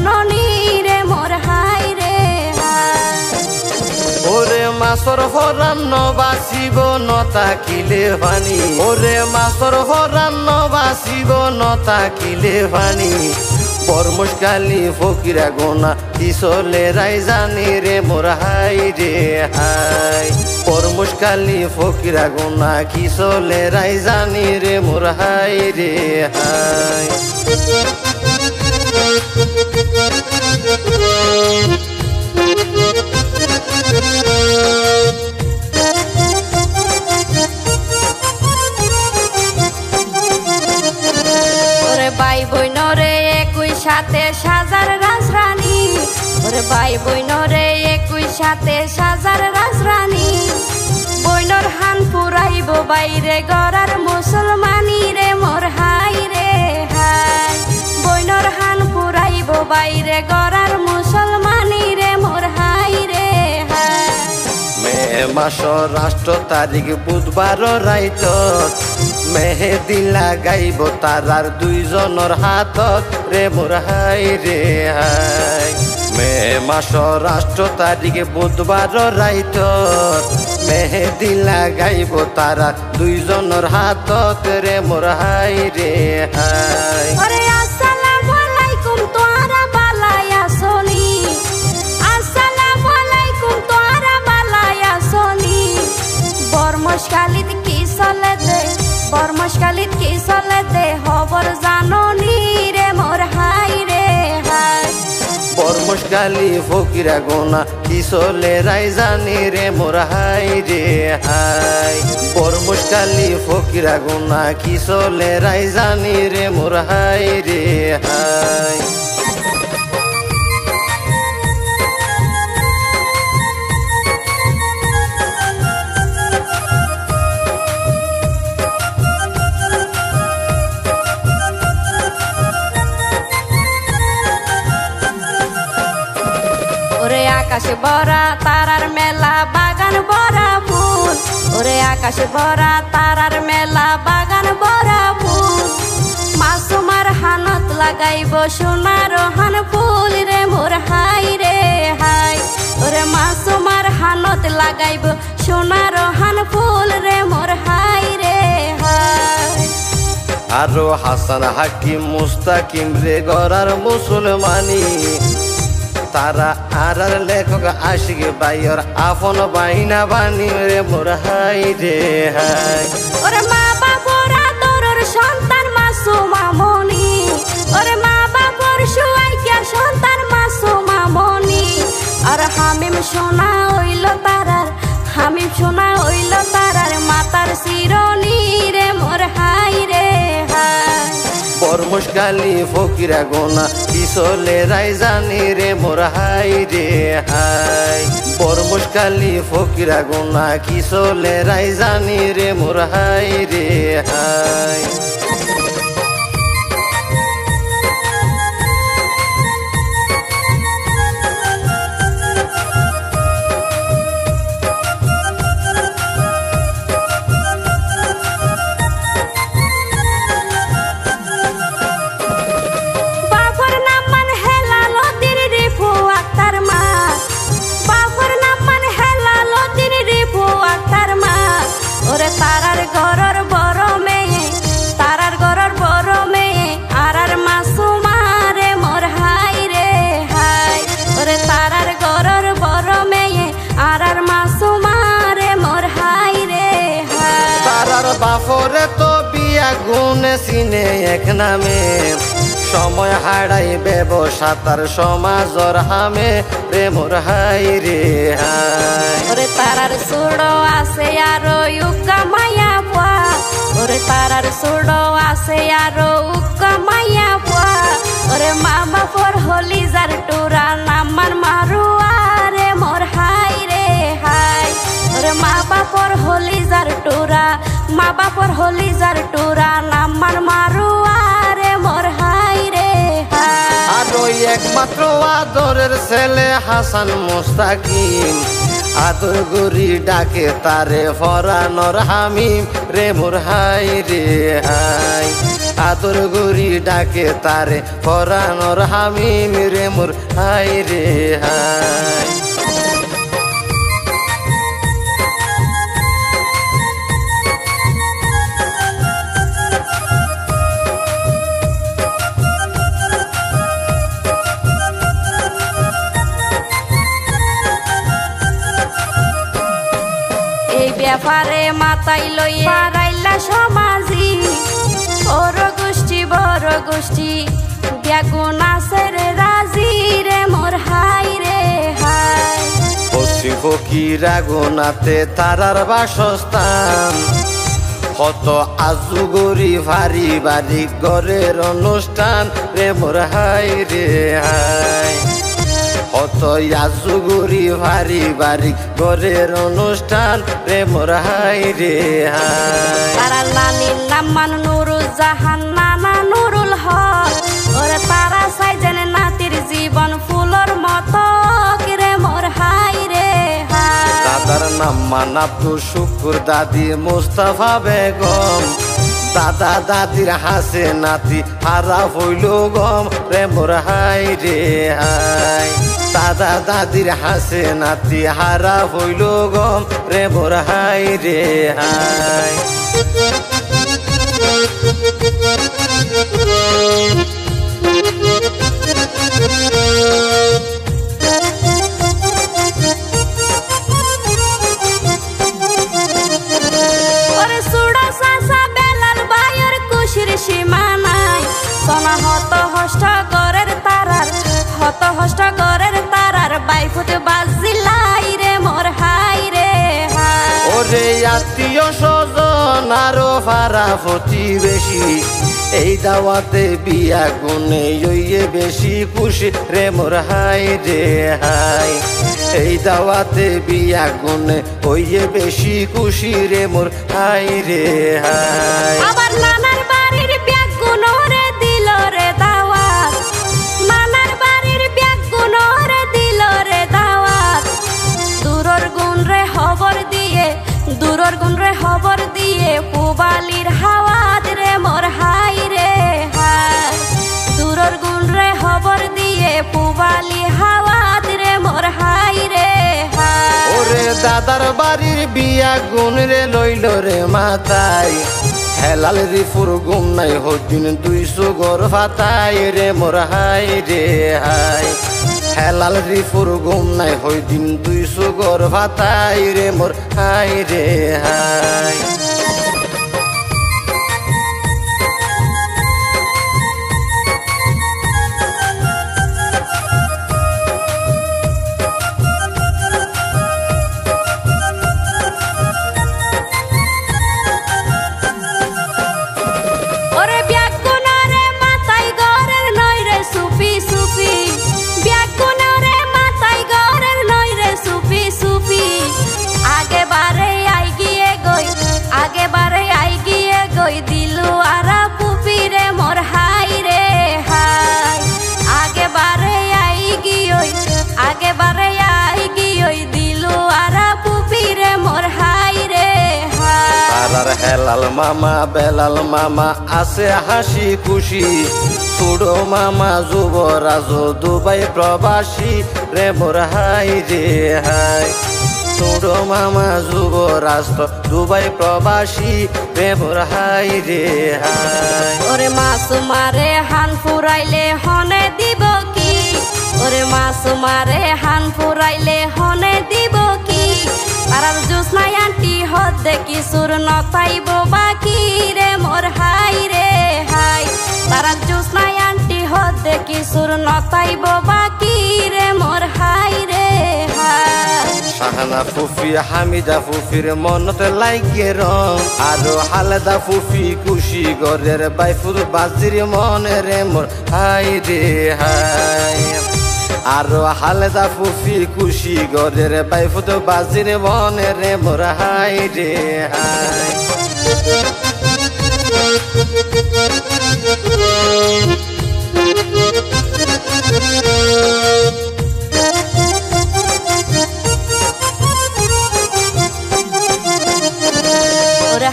জাননি রে মোর হাই রে হাই। ওরে মাছর হরান্ন বাঁচিব নতাকিলে পানি, ওরে মাছর হরান্ন বাঁচিব নতাকিলে পানি। পরমশকালী ফকিরা গোনা কি চলে রাই জানি রে মোর হাই রে হাই। পরমশকালী ফকিরা গোনা কি চলে রাই জানি রে মোর হাই রে হাই। ভাই বইন রে একই সাথে সাজার রাজরানী, ওরে ভাই বইন রে একই সাথে সাজার রাজরানী। বইনর হান পুরাইব বাইরে গড়ার মুসলমানি রে মোর হাই রে হাই। বইনর হান পুরাইব বাইরে গড়ার মুসলমানি রে মোর হাই রে হাই। মে মাস রাষ্ট্র তারিখ বুধবার রাইতত, মেহেদি লাগাইব তারার দুইজনের হাতত রে মোর হাই রে হাই। মে মাস রাষ্ট্র তারিখ বুধবার রাইতত, মেহেদি লাগাইব তারার দুইজনের হাতত রে মোর হাই রে হাই। আসসালামু আলাইকুম তোরা বালাই আসনি, আসসালামু আলাইকুম তোরা বালাই আসনি। বর্মশকালীত কি চলে দে, বর্মশকালীত কি চলে দে খবর জাননি রে মোর হাই রে হাই। পরমশকালী ফকিরা গোনা কি চলে রাই জানি রে মোর হাই রে হাই। পরমশকালী ফকিরা গোনা কি চলে রাই জানি রে মোর হাই রে হাই। ওরে আকাশে ভরা তারার মেলা বাগান ভরা ফুল, ওরে আকাশে ভরা তারার মেলা বাগান ভরা ফুল। মাসুমার হানত লাগাইব সোনার হান ফুল রে মোর হাই রে হাই। ওরে মাসুমার হানত লাগাইব সোনার হান ফুল রে মোর হাই রে হাই। আরো হাসান হাকিম মুস্তাকিম রে গড়ার মুসলমানি, তারা আর লেখক আশিক বাইর আপন বাইনা বানি রে মোর হাই রে হাই। ওরে মা বাবার আদরের সন্তান মাসুমা মনি, ওরে মা বাবার সুয়াইয়া সন্তান মাসুমা মনি। আর হামিম সোনা হইল তারার, হামিম সোনা হইল তারার মাতার শিরনি রে মোর হাই রে হাই। পরমশকালী ফকিরা গোনা কি চলে রাই জানি রে মোর হাই রে হাই। পরমশকালী ফকিরা গোনা কি চলে রাই জানি রে মোর হাই রে হাই। তারার ঘরের বড় মেয়ে, তারার ঘরের বড় মেয়ে আর মাসুমা রে মোর হাই রে হাই। ওরে তারার ঘরের বড় মেয়ে আর মাসুমা রে মোর হাই রে হাই। তারার বাপরে তো বিয়া গুনে চিনে এক নামে, সময় হারাই ব্যবসা তার সমাজর হামে রে মোর হাই রে হাই। ওরে তারার সুড়ো আছে আরো উকা মায়া পোয়া, ওরে তারার সুড়ো আছে আরো উকা মায়া পোয়া। ওরে মা বাপর হলি যার টুরা নামান মারুয়া রে মোর হাই রে হাই। ওরে মা বাপর হলি যার টুরা, মা বাপর হলি যার টুরা নামান মারুয়া রে মোর হাই রে হাই। আরো একমাত্র আদরের ছেলে হাসান মুস্তাকিম, আদর গরি ডাকে তারে ফরানোর হামিম রে মোর হাই রে হাই আদর গরি ডাকে তারে ফরানোর হামিম রে মোর হাই রে হাই ব্যাপারে মাথায় লইয়া রাইলা সমাজি ওর গোষ্ঠী বড় গোষ্ঠী ব্যাগুন আছে রে রাজি রে মোর হাই রে হাই পশ্চিম ফকির আগুনাতে তারার বাসস্থান কত আজুগরি ভারি বাড়ি ঘরের অনুষ্ঠান রে মোর হাই রে হাই কত আজুগরি ভারি বাড়ি ঘরের অনুষ্ঠান রে মোর হাই রে হাই তারা নানির নাম মান নুরুল জাহান নানা নুরুল হক ওরে তারা চাই জানে নাতির জীবন ফুলর মতো রে মোর হাই রে হাই দাদার নাম মান আব্দুল শুকুর দাদি মুস্তাফা বেগম দাদা দাদির হাসে নাতি হারা হইল গম রে মোর হাই রে হাই দাদা দাদির হাসে নাতি হারা হইল গম রে মোর হাই রে হাই সোনা হত হষ্ট গরের তারার হত হষ্ট গরের তারার বাইফুতে বাজিলাই রে মোর হাই রে হাই ওরে আত্মীয় স্বজন আরো ফারা প্রতিবেশী এই দাওয়াতে বিয়া গুনে ইয়ে বেশি খুশি রে মোর হাই রে হাই এই দাওয়াতে বিয়া গুনে ওইয়ে বেশি খুশি রে মোর হাই রে হাই আবার নানার বাড়ির ব্যাগ গুনরে দিল রে দাওয়াত নানার বাড়ির ব্যাগ গুনরে দিল রে দাওয়াত দূরর গুণ রে খবর দিয়ে দূরর গুণ রে খবর দিয়ে পুবালির হাওয়াত রে মোর হাই রে হাই দূরর গুণ রে খবর দিয়ে পুবালি হাওয়াত রে মোর হাই রে হাই ওরে দাদার বাড়ির বিয়া গুণ রে লইল রে মাথায় হেলাল রিফুর গুম নাই হদিন 200 গর ফাতাই রে মোর হাই রে হাই হেলাল রিফুর গুম নাই হদিন 200 গর ফাতাই রে মোর হাই রে হাই হেলাল মামা বেলাল মামা আছে হাসি খুশি ছোড়ো মামা যুবরাজ দুবাই প্রবাসী রে মোর হাই রে হাই ছোড়ো মামা যুবরাজ দুবাই প্রবাসী রে মোর হাই রে হাই ওরে মাসুমারে হান ফুরাইলে হনে দিব কি ওরে মাসুমারে হান ফুরাইলে হনে দিব কি তারার জোসনাই আন্টি হদ দেখি সুর নতাইব বাকি রে মোর হাই রে হাই তারার জোসনাই আন্টি হদ দেখি সুর নতাইব বাকি রে মোর হাই রে হাই শাহানা ফুফি হামিদা ফুফির মনতে লাইকে রং আরো হালদা ফুফি খুশি গরের বাইফুর বাজির মনে রে মোর হাই রে হাই আরো হালদা ফুফি খুশি গরের বাইফুত বাজির মনে রে মোর হাই রে হাই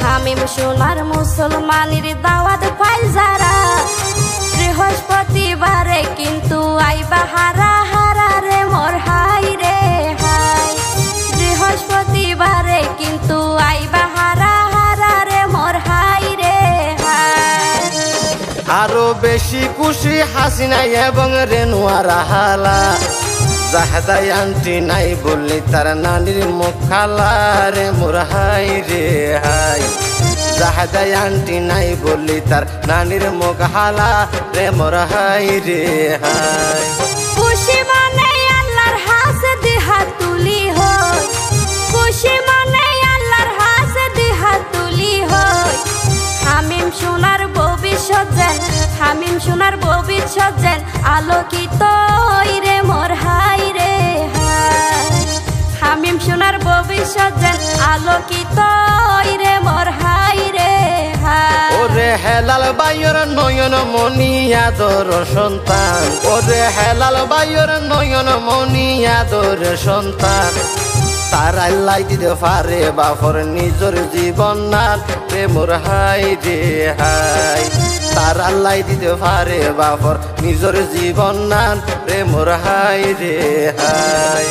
হামিম সোনার মুসলমানের দাওয়াত পাইল যারা বৃহস্পতিবারে কিন্তু আইবা হারা হারা রে মোর হাই রে হাই বৃহস্পতিবারে কিন্তু আইবা হারা হারা রে মোর হাই রে হাই আরো বেশি খুশি হাসিনা এবং রেনুয়া রাহালা জাহেদাই আন্টি নাই বললি তার নানির মুখ খালা রে মোর হাই রে হাই জাহেদাই আন্টি নাই বললি তার নানির মুখ হালা রে মোর হাই রে হাই খুশি মানে আল্লাহর হাসে দিহা তুলি হই খুশি মানে আল্লাহর হাসে দিহা তুলি হই হামিম সোনার ভবিষ্যৎ যেন হামিম সোনার ভবিষ্যৎ যেন আলোকিত রে মোর হাই রে হাই হামিম সোনার ভবিষ্যৎ যেন আলোকিত রে মোর হাই রে হাই ওরে হেলাল বাইর নয়ন মনি আদর সন্তান ওরে হেলাল বাইর নয়ন মনি আদর সন্তান তার আল্লাহ দিতে পারে বাপর নিজের জীবন না রে মোর হাই রে হাই তার আল্লাহ দিতে পারে বাপর নিজের জীবন না রে মোর হাই রে হাই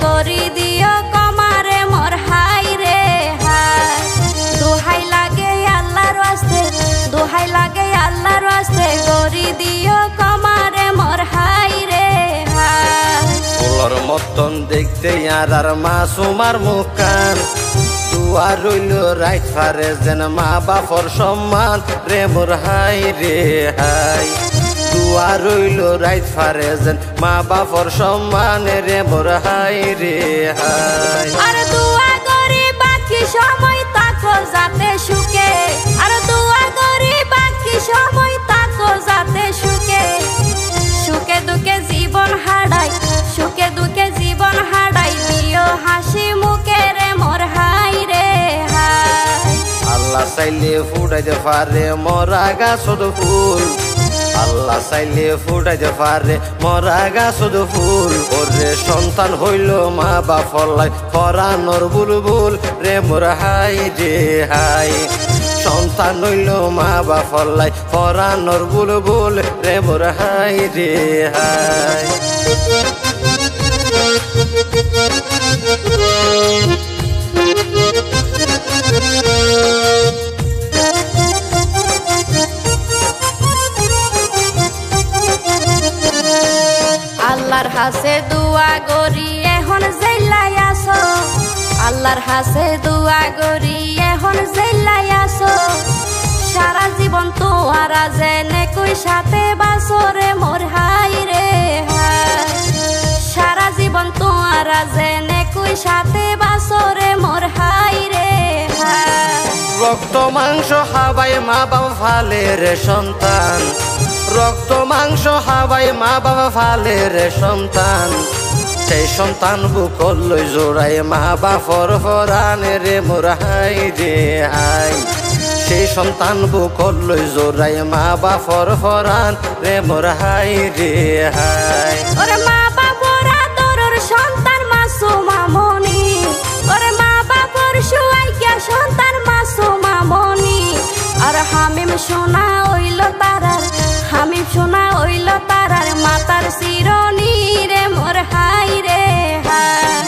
গরি দিও কমারে মোর হাই রে হাই দোহাই লাগে আল্লাহর ওয়াস্তে দোহাই লাগে আল্লাহর ওয়াস্তে গরি দিও কমারে মোর হাই রে হাই ফুলর মতন দেখতে আর মাসুমার মুখান দুয়া রইল রাইট ফারে যেন মা বাপর সম্মান রে মোর হাই রে হাই দুয়া রইল রাইত ফারে যেন মা বাপর সম্মান রে মোর হাই রে হাই আর দুয়া করি বাকি সময় তাকো যাতে সুখে আর দুয়া করি বাকি সময় তাকো যাতে সুখে সুখে দুঃখে জীবন হারাই সুখে দুঃখে জীবন হারাই দিও হাসি মুখে রে মোর হাই রে হাই আল্লাহ চাইলে ফুটাইতে পারে মরা গাছদ ফুল আল্লাহ চাইলে ফুটাইতে পারে মরা গাছদ ফুল ওরে সন্তান হইল মা বাপলাই পরানোর বুলবুল রে মোর হাই রে হাই সন্তান হইল মা বাপলাই পরানোর বুলবুল রে মোর হাই রে হাই আল্লাহর হাসে দুয়া করি এখন জেলাই আসো আল্লাহর হাসে দুয়া করি এখন জেলাই আসো সারা জীবন তোয়ারা জেনে কই সাথে বাসরে মোর হাই রে হাই সারা জীবন তোয়ারা জেনে কই সাথে বাসরে মোর হাই রে হাই রক্ত মাংস হাবাই মা বাবা ফালে রে সন্তান রক্ত মাংস হাবাই মা বাবা ফালে রে সন্তান সেই সন্তান বুকল লই জোড়াই মা বাপর ফরান রে মোর হাই রে হাই সেই সন্তান বুকল লই জোড়াই মা বাপর ফরান রে মোর হাই রে হাই ওরে মা বাপর আদরের সন্তান মাসুমা মনি ওরে মা বাপর সুয়াইয়া সন্তান মাসুমা মনি আর হামিম সোনা হইল তারার হামিম সোনা হইল তারার মাতার শিরনি রে মোর হাই রে হাই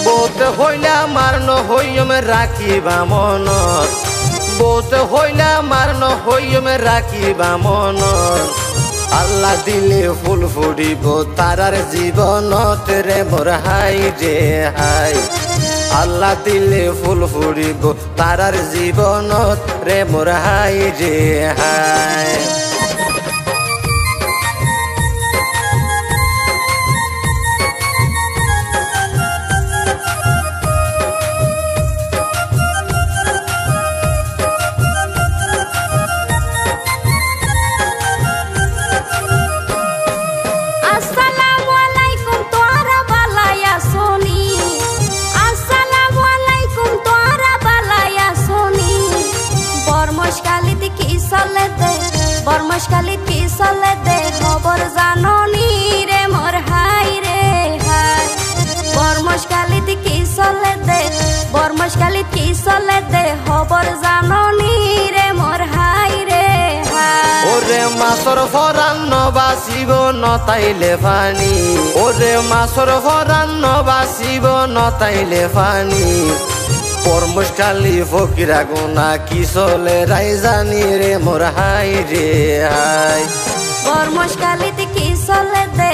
বোত হইলা মারন হইম রাখিবা মনত বোত হইলা মারন হইম রাখিবা মনত আল্লাহ দিলে ফুল ফুটিব তারার জীবনত রে মোর হাই রে হাই আল্লাহ দিলে ফুল ফুটিব তারার জীবনত রে মোর হাই রে হাই বর্মশকালিত কি চলে দে খবর জাননি রে মোর হাই রে হাই বর্মশকালিত কি চলে দে বর্মশকালিত কি চলে দে খবর জাননি রে মোর হাই রে হাই ওরে মাছর ফরান্ন বাঁচিব নতাইলে পানি ওরে মাছর ফরান্ন বাঁচিব নতাইলে পানি বর্মশকালী ফকিরা গুনা কি চলে রাইজানি রে মোর হাই রে হাই বর্মশকালিত কি চলে দে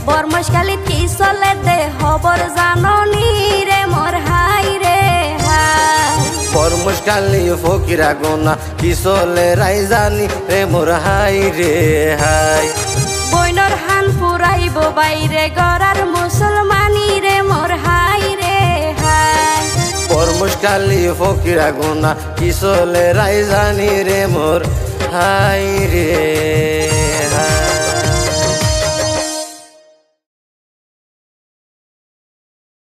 বর্মশকালিত কি চলে দে খবর জাননি রে মোর হাই রে হাই বর্মশকালী ফকিরা গুনা কি চলে রাইজানি রে মোর হাই রে হাই বইনর হান ফুরাইব বাইরে গড়ার মুসলমানি রে মোর হাই রে হাই বর্মশকালী ফকিরা গুনা কি চলে রাইজানি রে মোর হাই রে